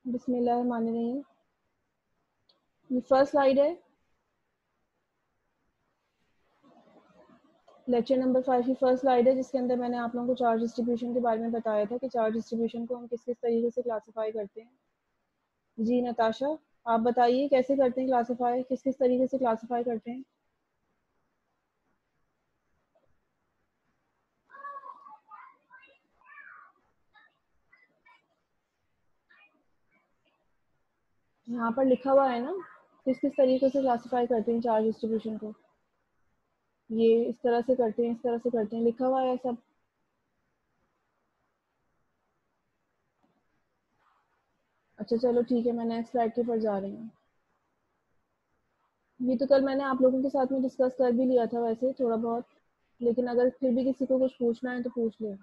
बिस्मिल्लाहिर्रहमानिर्रहीम। ये first slide है लेक्चर नंबर 5 की फर्स्ट स्लाइड है, जिसके अंदर मैंने आप लोगों को चार्ज डिस्ट्रीब्यूशन के बारे में बताया था कि चार्ज डिस्ट्रीब्यूशन को हम किस किस तरीके से क्लासीफाई करते हैं। जी नताशा, आप बताइए कैसे करते हैं क्लासीफाई, किस किस तरीके से क्लासीफाई करते हैं। यहाँ पर लिखा हुआ है ना, किस किस तरीके से क्लासीफाई करते हैं चार्ज डिस्ट्रीब्यूशन को। ये इस तरह से करते हैं, इस तरह से करते हैं, लिखा हुआ है सब। अच्छा चलो ठीक है, मैं नेक्स्ट स्लाइड के पर जा रही हूँ। ये तो कल मैंने आप लोगों के साथ में डिस्कस कर भी लिया था वैसे थोड़ा बहुत, लेकिन अगर फिर भी किसी को कुछ पूछना है तो पूछ ले।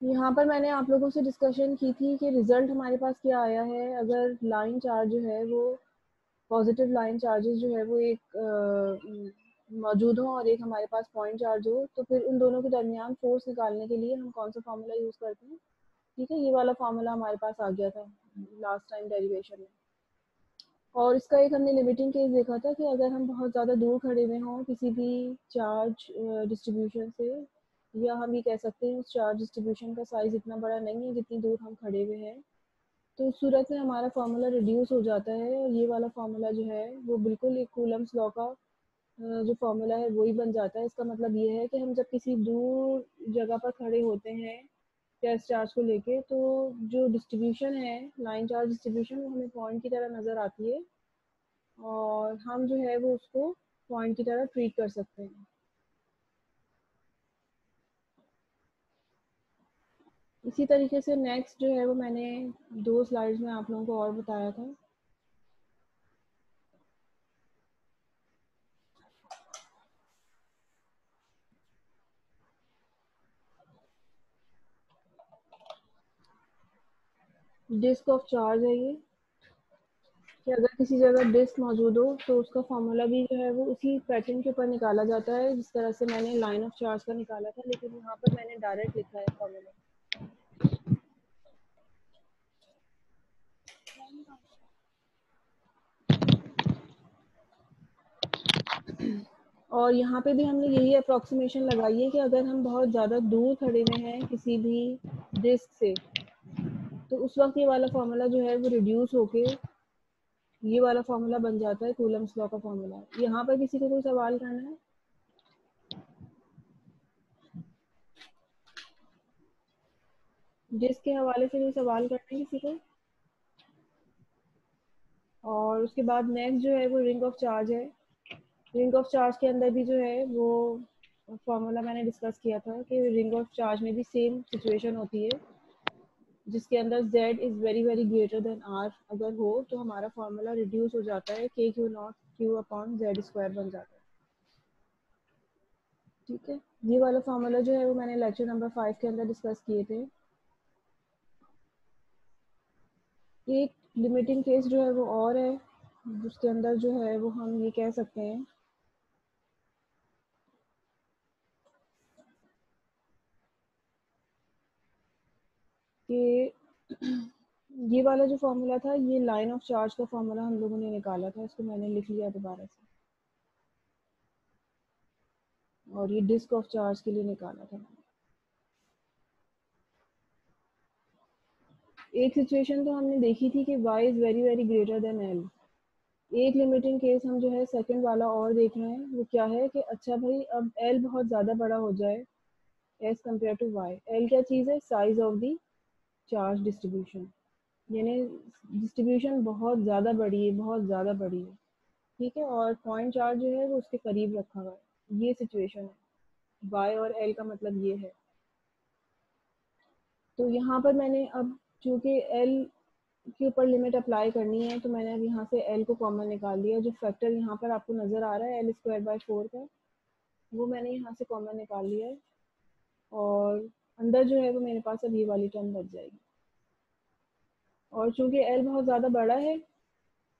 यहाँ पर मैंने आप लोगों से डिस्कशन की थी कि रिजल्ट हमारे पास क्या आया है अगर लाइन चार्ज जो है वो पॉजिटिव लाइन चार्जेस जो है वो एक मौजूद हो और एक हमारे पास पॉइंट चार्ज हो, तो फिर उन दोनों के दरमियान फोर्स निकालने के लिए हम कौन सा फार्मूला यूज करते हैं। ठीक है, ये वाला फार्मूला हमारे पास आ गया था लास्ट टाइम डेरिवेशन में। और इसका एक हमने लिमिटिंग केस देखा था कि अगर हम बहुत ज़्यादा दूर खड़े हुए हों किसी भी चार्ज डिस्ट्रीब्यूशन से, या हम ये कह सकते हैं उस चार्ज डिस्ट्रीब्यूशन का साइज इतना बड़ा नहीं है जितनी दूर हम खड़े हुए हैं, तो उस सूरत में हमारा फार्मूला रिड्यूस हो जाता है और ये वाला फार्मूला जो है वो बिल्कुल एक कूलम्स लॉ का जो फार्मूला है वही बन जाता है। इसका मतलब ये है कि हम जब किसी दूर जगह पर खड़े होते हैं गैस चार्ज को लेके, तो जो डिस्ट्रीब्यूशन है लाइन चार्ज डिस्ट्रीब्यूशन वो हमें पॉइंट की तरह नज़र आती है और हम जो है वो उसको पॉइंट की तरह ट्रीट कर सकते हैं। इसी तरीके से नेक्स्ट जो है वो मैंने 2 स्लाइड्स में आप लोगों को और बताया था। डिस्क ऑफ चार्ज है ये, कि अगर किसी जगह डिस्क मौजूद हो तो उसका फार्मूला भी जो है वो उसी पैटर्न के ऊपर निकाला जाता है जिस तरह से मैंने लाइन ऑफ चार्ज का निकाला था, लेकिन यहाँ पर मैंने डायरेक्ट लिखा है फार्मूला। और यहाँ पे भी हमने यही अप्रोक्सीमेशन लगाई है कि अगर हम बहुत ज़्यादा दूर खड़े हुए हैं किसी भी डिस्क से, तो उस वक्त ये वाला फार्मूला जो है वो रिड्यूस होके ये वाला फार्मूला बन जाता है कूलम्स लॉ का फार्मूला। यहाँ पर किसी को कोई सवाल करना है? डिस्क के हवाले से कोई सवाल करना है किसी को? और उसके बाद नेक्स्ट जो है वो रिंग ऑफ चार्ज है। रिंग ऑफ चार्ज के अंदर भी जो है वो फार्मूला मैंने डिस्कस किया था कि रिंग ऑफ चार्ज में भी सेम सिचुएशन होती है जिसके अंदर z is very very greater then r अगर हो तो हमारा फार्मूला रिड्यूस हो जाता है k Q not q upon z square बन जाता है। ठीक है, ये वाला फार्मूला जो है वो मैंने लेक्चर नंबर 5 के अंदर डिस्कस किए थे। एक लिमिटिंग केस जो है वो और है जिसके अंदर जो है वो हम ये कह सकते हैं कि ये वाला जो फार्मूला था ये लाइन ऑफ चार्ज का फार्मूला हम लोगों ने निकाला था, इसको मैंने लिख लिया दोबारा से, और ये डिस्क ऑफ चार्ज के लिए निकाला था। एक सिचुएशन तो हमने देखी थी कि y is very very greater then l। एक लिमिटिंग केस हम जो है सेकंड वाला और देख रहे हैं, वो क्या है कि अच्छा भाई अब l बहुत ज़्यादा बड़ा हो जाए as compare to y। l क्या चीज़ है? Size of the charge distribution, यानी डिस्ट्रीब्यूशन बहुत ज़्यादा बड़ी है, बहुत ज़्यादा बड़ी है। ठीक है, और पॉइंट चार्ज जो है वो उसके करीब रखा हुआ है, ये सिचुएशन है। y और l का मतलब ये है। तो यहाँ पर मैंने अब चूँकि l के ऊपर लिमिट अप्लाई करनी है तो मैंने अब यहाँ से l को कॉमन निकाल दिया। जो फैक्टर यहाँ पर आपको नज़र आ रहा है एल स्क्वायर बाई 4 का, वो मैंने यहाँ से कॉमन निकाल लिया है और अंदर जो है वो मेरे पास अब ये वाली टर्म बच जाएगी। और चूँकि l बहुत ज़्यादा बड़ा है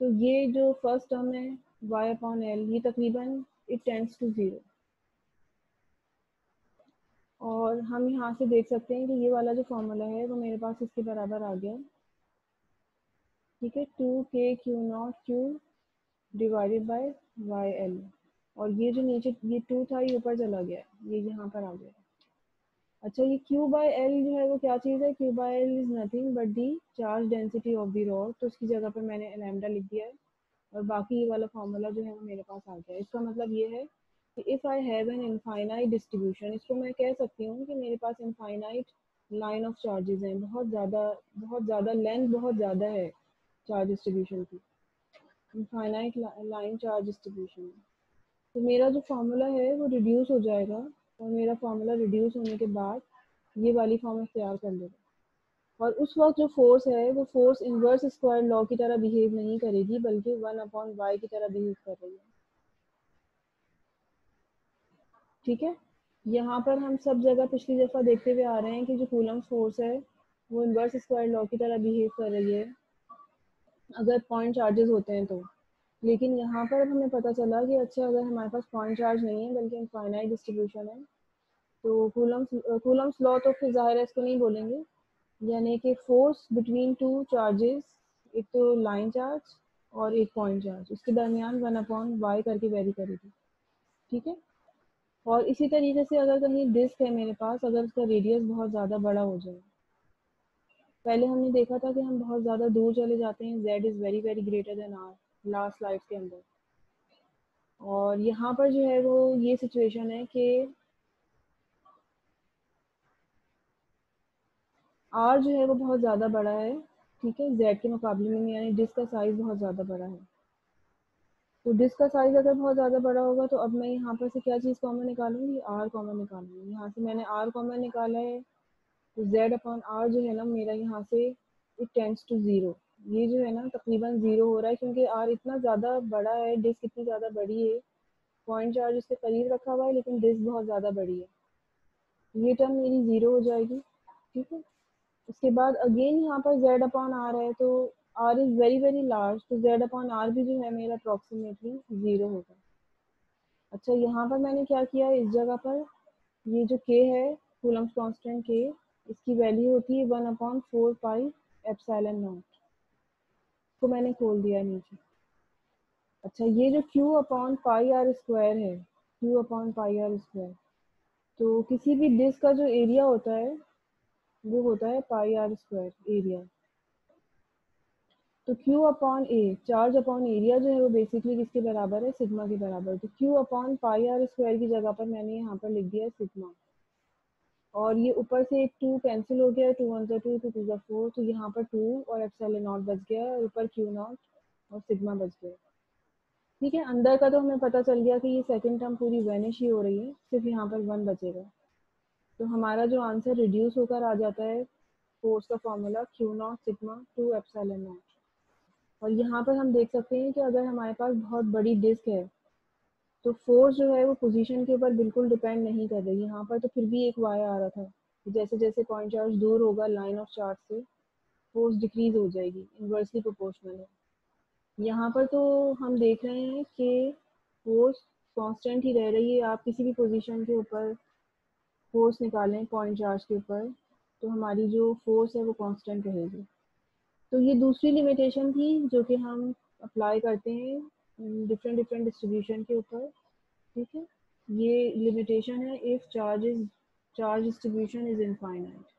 तो ये जो फर्स्ट टर्म है y अपॉन l, ये तकरीबन इट टेंड्स टू 0। और हम यहाँ से देख सकते हैं कि ये वाला जो फॉर्मूला है वो मेरे पास इसके बराबर आ गया, ठीक है, 2k Q naught Q divided by Y L. और ये जो नीचे ये 2 था ये ऊपर चला गया, ये यहाँ पर आ गया। अच्छा, ये Q बाय एल जो है वो क्या चीज़ है? Q by L is nothing but the charge density of the rod, तो उसकी जगह पर मैंने लैम्डा लिख दिया है। और बाकी ये वाला फॉर्मूला जो है वो मेरे पास आ गया। इसका मतलब ये है कि if I have an infinite distribution, इसको मैं कह सकती हूँ कि मेरे पास इनफाइनाइट लाइन ऑफ चार्जेस हैं, बहुत ज़्यादा लेंथ बहुत ज़्यादा है चार्ज डिस्ट्रीब्यूशन की, इनफाइनाइट लाइन चार्ज डिस्ट्रीब्यूशन। तो मेरा जो फार्मूला है वो रिड्यूस हो जाएगा, और मेरा फार्मूला रिड्यूस होने के बाद ये वाली फॉर्म तैयार कर लेगा। और उस वक्त जो फोर्स है वो फोर्स इनवर्स स्क्वायर लॉ की तरह बिहेव नहीं करेगी, बल्कि 1/y की तरह बिहेव कर रही है, ठीक है। यहाँ पर हम सब जगह पिछली दफ़ा देखते हुए आ रहे हैं कि जो कूलम्ब फोर्स है वो इनवर्स स्क्वायर लॉ की तरह बिहेव कर रही है अगर पॉइंट चार्जेस होते हैं तो। लेकिन यहाँ पर हमें पता चला कि अच्छा, अगर हमारे पास पॉइंट चार्ज नहीं है बल्कि इनफाइनाइट डिस्ट्रीब्यूशन है, तो कूलम्स लॉ तो फिर ज़ाहिर है इसको नहीं बोलेंगे, यानी कि फोर्स बिटवीन टू चार्जेस, एक तो लाइन चार्ज और एक पॉइंट चार्ज, उसके दरमियान 1/y करके वेरी करेगी, ठीक है। और इसी तरीके से अगर कहीं डिस्क है मेरे पास, अगर उसका रेडियस बहुत ज़्यादा बड़ा हो जाए, पहले हमने देखा था कि हम बहुत ज़्यादा दूर चले जाते हैं, z is very very greater than R last slide के अंदर। और यहाँ पर जो है वो ये सिचुएशन है कि r जो है वो बहुत ज़्यादा बड़ा है, ठीक है, z के मुकाबले में, यानी डिस्क का साइज़ बहुत ज़्यादा बड़ा है। तो डिस्क का साइज़ अगर बहुत ज़्यादा बड़ा होगा तो अब मैं यहाँ पर से क्या चीज़ कॉमन निकालूंगी? r कॉमन निकालूंगी। यहाँ से मैंने r कॉमन निकाला है, तो z अपॉन r जो है ना मेरा यहाँ से इट टेंड्स टू 0। ये जो है ना तकरीबन 0 हो रहा है, क्योंकि r इतना ज़्यादा बड़ा है, डिस्क इतनी ज़्यादा बड़ी है, पॉइंट चार्ज इसके करीब रखा हुआ है लेकिन डिस्क बहुत ज़्यादा बड़ी है, ये टर्म मेरी 0 हो जाएगी, ठीक है। उसके बाद अगेन यहाँ पर z अपॉन r है, तो r is very very large, तो z अपॉन r भी जो है मेरा अप्रॉक्सीमेटली 0 होगा। अच्छा, यहाँ पर मैंने क्या किया, इस जगह पर ये जो k है, कूलम्ब कांस्टेंट k, इसकी वैल्यू होती है 1/4 पाई एप्सिलॉन नॉट, को मैंने खोल दिया नीचे। अच्छा, ये जो q upon pi R square है, q upon pi R square, तो किसी भी डिस्क का जो एरिया होता है वो होता है पाई आर स्क्वायर एरिया। तो Q अपॉन ए, चार्ज अपॉन एरिया जो है वो बेसिकली किसके बराबर है? सिग्मा के बराबर। तो Q upon pi R square की जगह पर मैंने यहाँ पर लिख दिया है सिग्मा। और ये ऊपर से एक 2 कैंसिल हो गया, 2 1 2 2 2 4, तो यहाँ पर 2 और एप्सिलॉन नॉट बच गया, और ऊपर Q नॉट और सिग्मा बच गया, ठीक है। अंदर का तो हमें पता चल गया कि ये सेकंड टर्म पूरी वैनिश ही हो रही है, सिर्फ यहाँ पर 1 बचेगा। तो हमारा जो आंसर रिड्यूस होकर आ जाता है फोर्स का formula Q not sigma 2 epsilon not. और यहाँ पर हम देख सकते हैं कि अगर हमारे पास बहुत बड़ी डिस्क है तो फोर्स जो है वो पोजीशन के ऊपर बिल्कुल डिपेंड नहीं कर रही। यहाँ पर तो फिर भी एक वाई आ रहा था, जैसे जैसे पॉइंट चार्ज दूर होगा लाइन ऑफ चार्ज से, फोर्स डिक्रीज हो जाएगी, इन्वर्सली प्रोपोर्शनल है। यहाँ पर तो हम देख रहे हैं कि फोर्स कांस्टेंट ही रह रही है। आप किसी भी पोजीशन के ऊपर फोर्स निकालें पॉइंट चार्ज के ऊपर, तो हमारी जो फोर्स है वो कांस्टेंट रहेगी। तो ये दूसरी लिमिटेशन थी जो कि हम अप्लाई करते हैं डिफरेंट डिफरेंट डिस्ट्रीब्यूशन के ऊपर, ठीक है। ये लिमिटेशन है if charge distribution is infinite.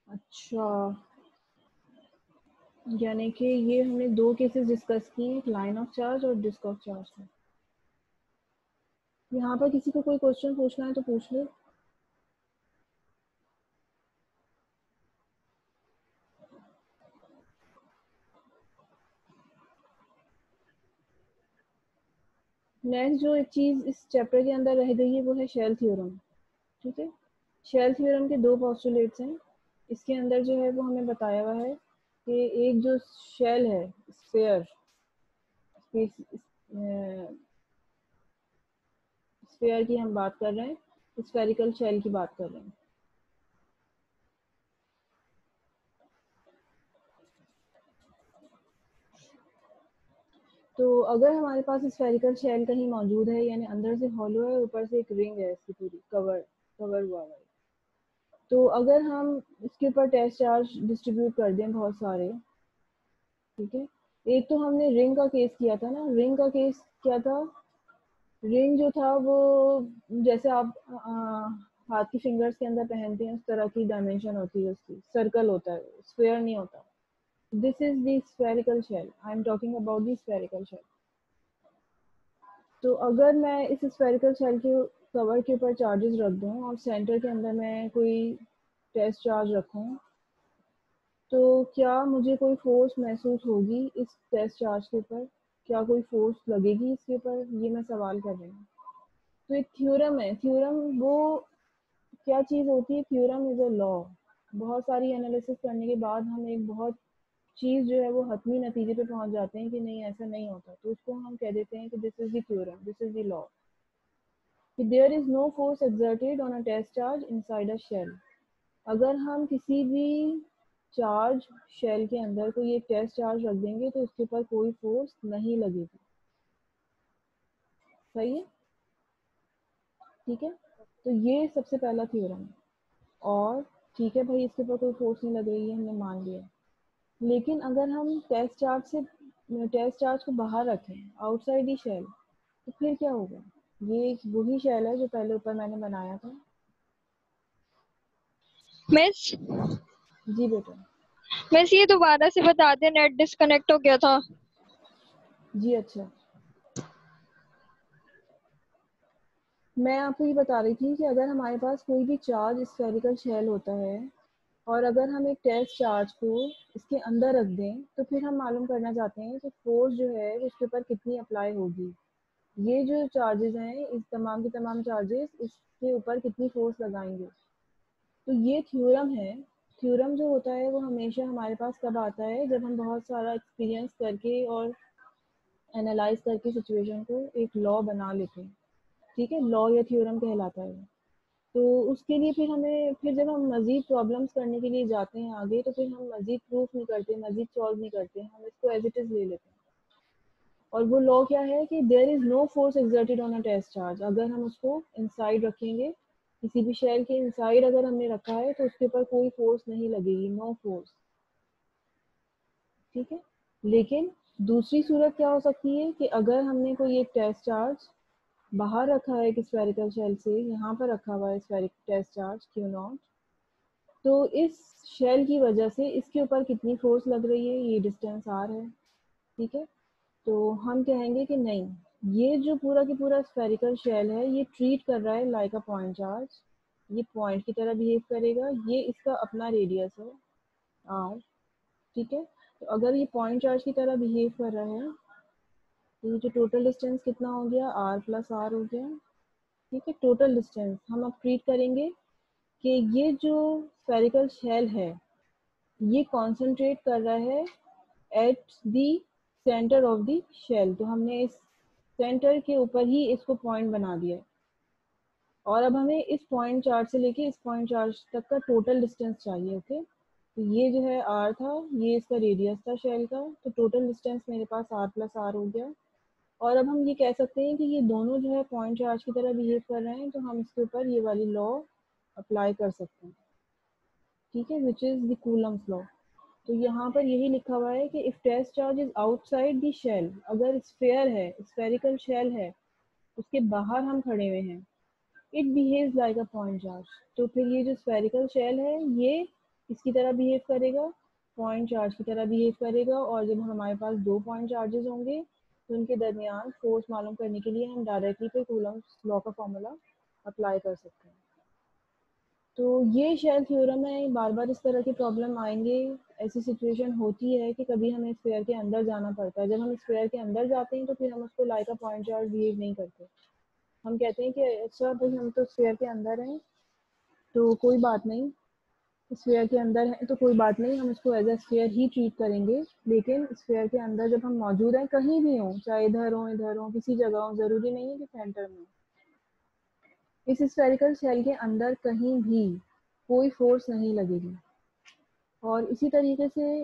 अच्छा, यानी कि ये हमने दो केसेस डिस्कस किए, एक लाइन ऑफ चार्ज और डिस्क ऑफ चार्ज में। यहाँ पर किसी को कोई क्वेश्चन पूछना है तो पूछ ले। नेक्स्ट जो एक चीज़ इस चैप्टर के अंदर रह गई है वो है शेल थ्योरम, ठीक है। शेल थ्योरम के दो पोस्टुलेट्स हैं। इसके अंदर जो है वो हमें बताया हुआ है कि एक जो शेल है स्फेयर, स्फेयर की हम बात कर रहे हैं, स्फेरिकल शेल की बात कर रहे हैं। तो अगर हमारे पास स्फेरिकल शेल कहीं मौजूद है, यानी अंदर से हॉलो है, ऊपर से एक रिंग है इसकी पूरी कवर हुआ है, तो अगर हम इसके ऊपर टेस्ट चार्ज डिस्ट्रीब्यूट कर दें बहुत सारे, ठीक है। एक तो हमने रिंग का केस किया था ना, रिंग का केस क्या था, रिंग जो था वो जैसे आप हाथ की फिंगर्स के अंदर पहनते हैं उस तरह की डायमेंशन होती है उसकी, सर्कल होता है, स्फेयर नहीं होता। This is the spherical shell, I am talking about the spherical shell. तो अगर मैं इस स्फेरिकल शेल के कवर के ऊपर चार्जेस रख दूं और सेंटर के अंदर मैं कोई टेस्ट चार्ज रखूं, तो क्या मुझे कोई फोर्स महसूस होगी इस टेस्ट चार्ज के ऊपर, क्या कोई फोर्स लगेगी इसके ऊपर, ये मैं सवाल कर रही हूँ। तो एक थ्योरम है, थ्योरम वो क्या चीज़ होती है, थ्योरम इज अ लॉ। बहुत सारी एनालिसिस करने के बाद हम एक बहुत चीज़ जो है वो हतमी नतीजे पे पहुंच जाते हैं कि नहीं ऐसा नहीं होता, तो उसको हम कह देते हैं कि this is the theorem, this is the law, कि there is no force exerted on a test charge inside a shell. अगर हम किसी भी चार्ज शेल के अंदर कोई एक टेस्ट चार्ज रख देंगे तो उसके ऊपर कोई फोर्स नहीं लगेगी। सही है, ठीक है। तो ये सबसे पहला थ्योरम है। और ठीक है भाई, इसके ऊपर कोई फोर्स नहीं लग रही है, हमने मान लिया। लेकिन अगर हम टेस्ट चार्ज को बाहर रखें, आउटसाइड ही शेल, तो फिर क्या होगा। ये वही शेल है जो पहले ऊपर मैंने बनाया था। मिस जी बेटा। मिस ये दोबारा से बता दे, नेट डिस्कनेक्ट हो गया था। जी अच्छा, मैं आपको ये बता रही थी कि अगर हमारे पास कोई भी चार्ज स्फेरिकल शेल होता है और अगर हम एक टेस्ट चार्ज को इसके अंदर रख दें, तो फिर हम मालूम करना चाहते हैं कि फोर्स जो है उसके ऊपर कितनी अप्लाई होगी। ये जो चार्जेस हैं, इस तमाम के तमाम चार्जेस इसके ऊपर कितनी फोर्स लगाएंगे। तो ये थ्योरम है। थ्योरम जो होता है वो हमेशा हमारे पास कब आता है, जब हम बहुत सारा एक्सपीरियंस करके और एनालाइज करके सिचुएशन को एक लॉ बना लेते हैं, ठीक है। लॉ या थ्योरम कहलाता है। तो उसके लिए फिर जब हम मज़ीद प्रॉब्लम्स करने के लिए जाते हैं आगे, तो फिर हम मज़ीद प्रूफ नहीं करते, मज़ीद सॉल्व नहीं करते, हम इसको एज इट इज़ ले लेते हैं। और वो लॉ क्या है कि there is no force exerted on a test charge. अगर हम उसको इनसाइड रखेंगे, किसी भी शेल के इनसाइड अगर हमने रखा है, तो उसके ऊपर कोई फोर्स नहीं लगेगी, नो फोर्स, ठीक है। लेकिन दूसरी सूरत क्या हो सकती है कि अगर हमने कोई एक टेस्ट चार्ज बाहर रखा है एक स्फेरिकल शेल से, यहाँ पर रखा हुआ है spheric test charge Q naught, तो इस शेल की वजह से इसके ऊपर कितनी फोर्स लग रही है, ये डिस्टेंस आर है, ठीक है। तो हम कहेंगे कि नहीं, ये जो पूरा की पूरा स्फेरिकल शेल है ये ट्रीट कर रहा है लाइक अ पॉइंट चार्ज, ये पॉइंट की तरह बिहेव करेगा, ये इसका अपना रेडियस है आर, ठीक है। तो अगर ये पॉइंट चार्ज की तरह बिहेव कर रहा है, तो ये जो टोटल डिस्टेंस कितना हो गया, आर प्लस आर हो गया, ठीक है। टोटल डिस्टेंस हम अब ट्रीट करेंगे कि ये जो स्फेरिकल शेल है ये कॉन्सेंट्रेट कर रहा है at the centre of the shell, तो हमने इस सेंटर के ऊपर ही इसको पॉइंट बना दिया है। और अब हमें इस पॉइंट चार्ज से लेके इस पॉइंट चार्ज तक का टोटल डिस्टेंस चाहिए, ओके। तो ये जो है आर था, ये इसका रेडियस था शेल का, तो टोटल डिस्टेंस मेरे पास आर प्लस आर हो गया। और अब हम ये कह सकते हैं कि ये दोनों जो है पॉइंट चार्ज की तरह बिहेव कर रहे हैं, तो हम इसके ऊपर ये वाली लॉ अप्लाई कर सकते हैं, ठीक है, which is the Coulomb's law. तो यहाँ पर यही लिखा हुआ है कि if test charge is outside the shell, अगर स्फेयर है, स्फेरिकल शेल है, उसके बाहर हम खड़े हुए हैं, it behaves like a point charge, तो फिर ये जो स्फेरिकल शेल है ये इसकी तरह बिहेव करेगा, पॉइंट चार्ज की तरह बिहेव करेगा। और जब हमारे पास दो पॉइंट चार्जेस होंगे तो उनके दरमियान फोर्स मालूम करने के लिए हम डायरेक्टली पे कूलम्स लॉ का फॉर्मूला अप्लाई कर सकते हैं। तो ये शेल थ्योरम है, बार बार इस तरह के प्रॉब्लम आएंगे। ऐसी सिचुएशन होती है कि कभी हमें स्फेयर के अंदर जाना पड़ता है, जब हम स्फेयर के अंदर जाते हैं तो फिर हम उसको like a point charge behave नहीं करते, हम कहते हैं कि अच्छा भाई हम तो स्फेयर के अंदर हैं, तो कोई बात नहीं, स्फीयर के अंदर है तो कोई बात नहीं, हम इसको एज ए स्फीयर ही ट्रीट करेंगे। लेकिन स्फीयर के अंदर जब हम मौजूद हैं, कहीं भी हों, चाहे इधर हो किसी जगह हो, ज़रूरी नहीं है कि सेंटर में, इस स्फेरिकल शेल के अंदर कहीं भी कोई फोर्स नहीं लगेगी। और इसी तरीके से,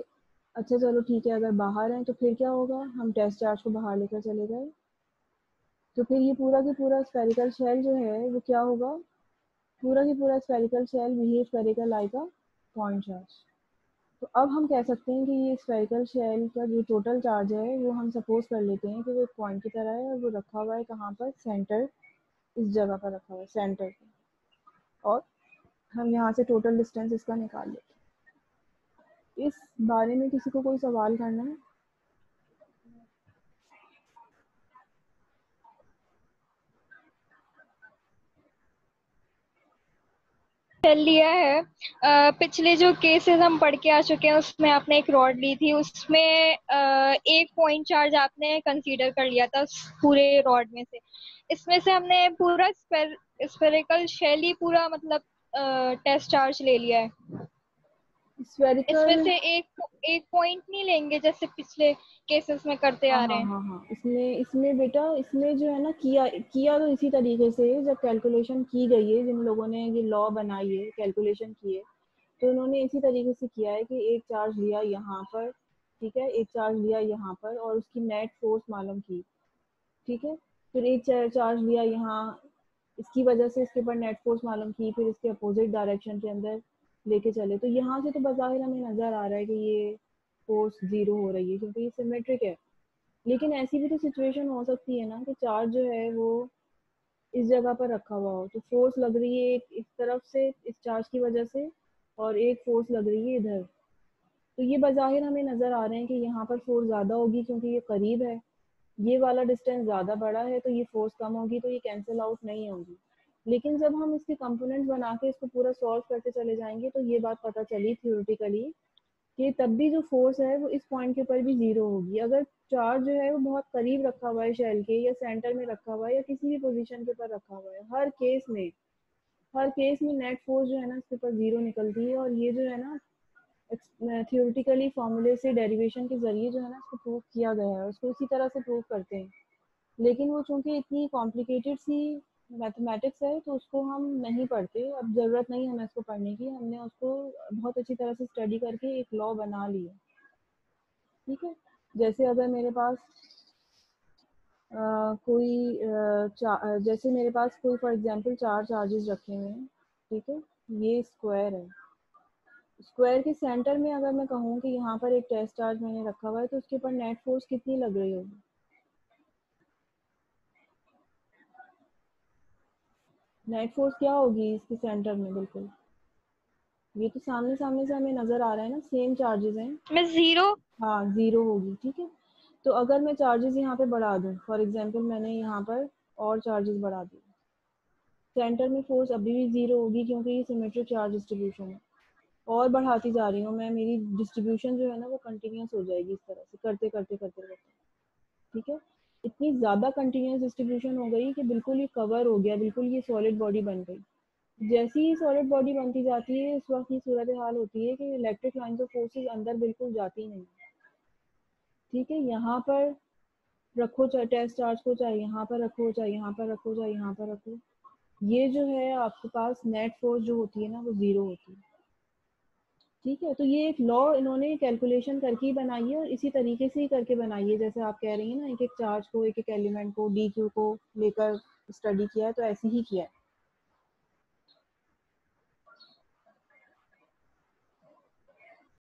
अच्छा चलो ठीक है, अगर बाहर हैं तो फिर क्या होगा, हम टेस्ट चार्ज को बाहर लेकर चले गए, तो फिर ये पूरा की पूरा स्फेरिकल शेल जो है वो क्या होगा, पूरा की पूरा स्फेरिकल शेल बिहेव करेगा लाइक अ पॉइंट चार्ज। तो अब हम कह सकते हैं कि ये स्फेरिकल शेल का जो टोटल चार्ज है वो हम सपोज कर लेते हैं कि वो एक पॉइंट की तरह है, और वो रखा हुआ है कहाँ पर, सेंटर, इस जगह पर रखा हुआ है सेंटर पर। और हम यहाँ से टोटल डिस्टेंस इसका निकाल लेते हैं। इस बारे में किसी को कोई सवाल करना है? चल लिया है। पिछले जो केसेस हम पढ़ के आ चुके हैं उसमें आपने एक रॉड ली थी, उसमें एक पॉइंट चार्ज आपने कंसीडर कर लिया था उस पूरे रॉड में से। इसमें से हमने पूरा स्फेरिकल शेल ही पूरा मतलब टेस्ट चार्ज ले लिया है। इसमें स्फेरिकल, से एक पॉइंट नहीं लेंगे जैसे पिछले केसेस में करते हाँ आ रहे हाँ हैं। हाँ हाँ, इसमें इसमें बेटा, इसमें जो है ना, किया किया तो इसी तरीके से जब कैलकुलेशन की गई है, जिन लोगों ने ये लॉ बनाई है, कैलकुलेशन की है, तो उन्होंने इसी तरीके से किया है कि एक चार्ज लिया यहाँ पर, ठीक है, एक चार्ज लिया यहाँ पर और उसकी नेट फोर्स मालूम की, ठीक है, फिर एक चार्ज लिया यहाँ, इसकी वजह से इसके ऊपर नेट फोर्स मालूम की, फिर इसके अपोजिट डायरेक्शन के अंदर लेके चले, तो यहाँ से तो बज़ाहिर हमें नजर आ रहा है कि ये फोर्स जीरो हो रही है क्योंकि ये सिमेट्रिक है। लेकिन ऐसी भी तो सिचुएशन हो सकती है ना कि चार्ज जो है वो इस जगह पर रखा हुआ हो, तो फोर्स लग रही है एक इस तरफ से इस चार्ज की वजह से, और एक फोर्स लग रही है इधर, तो ये बज़ाहिर हमें नजर आ रहे हैं कि यहाँ पर फोर्स ज्यादा होगी क्योंकि ये करीब है, ये वाला डिस्टेंस ज्यादा बड़ा है, तो ये फोर्स कम होगी, तो ये कैंसिल आउट नहीं होगी। लेकिन जब हम इसके कंपोनेंट्स बना के इसको पूरा सॉल्व करते चले जाएंगे तो ये बात पता चली थ्योरेटिकली कि तब भी जो फोर्स है वो इस पॉइंट के ऊपर भी जीरो होगी, अगर चार्ज जो है वो बहुत करीब रखा हुआ है शेल के, या सेंटर में रखा हुआ है, या किसी भी पोजीशन के ऊपर रखा हुआ है, हर केस में नेट फोर्स जो है ना इसके ऊपर जीरो निकलती है। और ये जो है ना थ्योरेटिकली फॉर्मूले से डेरिवेशन के जरिए जो है ना इसको प्रूव किया गया है, उसको इसी तरह से प्रूव करते हैं। लेकिन वो चूंकि इतनी कॉम्प्लिकेटेड सी मैथमेटिक्स है तो उसको हम नहीं पढ़ते, अब ज़रूरत नहीं हमें उसको पढ़ने की, हमने उसको बहुत अच्छी तरह से स्टडी करके एक लॉ बना लिया, ठीक है। जैसे अगर मेरे पास जैसे मेरे पास कोई फॉर एग्जांपल चार चार्जेस रखे हुए हैं, ठीक है, ये स्क्वायर है, स्क्वायर के सेंटर में अगर मैं कहूँ कि यहाँ पर एक टेस्ट चार्ज मैंने रखा हुआ है, तो उसके ऊपर नेट फोर्स कितनी लग रही होगी, नेट फोर्स क्या होगी इसके सेंटर में, बिल्कुल ये तो सामने सामने से हमें नजर आ रहा है ना, सेम चार्जेस हैं। मैं जीरो। हाँ जीरो होगी, ठीक है। तो अगर मैं चार्जेस यहाँ पे बढ़ा दूँ, फॉर एग्जांपल मैंने यहाँ पर और चार्जेस बढ़ा दिए, सेंटर में फोर्स अभी भी जीरो होगी क्योंकि ये सिमेट्रिक चार्ज डिस्ट्रीब्यूशन है। और बढ़ाती जा रही हूँ मैं, मेरी डिस्ट्रीब्यूशन जो है ना वो कंटिन्यूस हो जाएगी, इस तरह से करते करते करते करते, ठीक है। इतनी ज़्यादा कंटिन्यूस डिस्ट्रीब्यूशन हो गई कि बिल्कुल ये कवर हो गया, बिल्कुल ये सॉलिड बॉडी बन गई। जैसी ही सॉलिड बॉडी बनती जाती है, इस वक्त ये सूरत हाल होती है कि इलेक्ट्रिक लाइन्स ऑफ फोर्सेज अंदर बिल्कुल जाती नहीं, ठीक है। यहाँ पर रखो चाहे टेस्ट चार्ज को, चाहे यहाँ पर रखो, चाहे यहाँ पर रखो, चाहे यहाँ पर रखो, ये जो है आपके पास नेट फोर्स जो होती है ना वो जीरो होती है, ठीक है। तो ये एक लॉ इन्होंने कैलकुलेशन करके ही बनाई है, और इसी तरीके से ही करके बनाई है जैसे आप कह रही हैं ना, एक एक चार्ज को, एक एक एलिमेंट को, डी क्यू को लेकर स्टडी किया है, तो ऐसे ही किया है।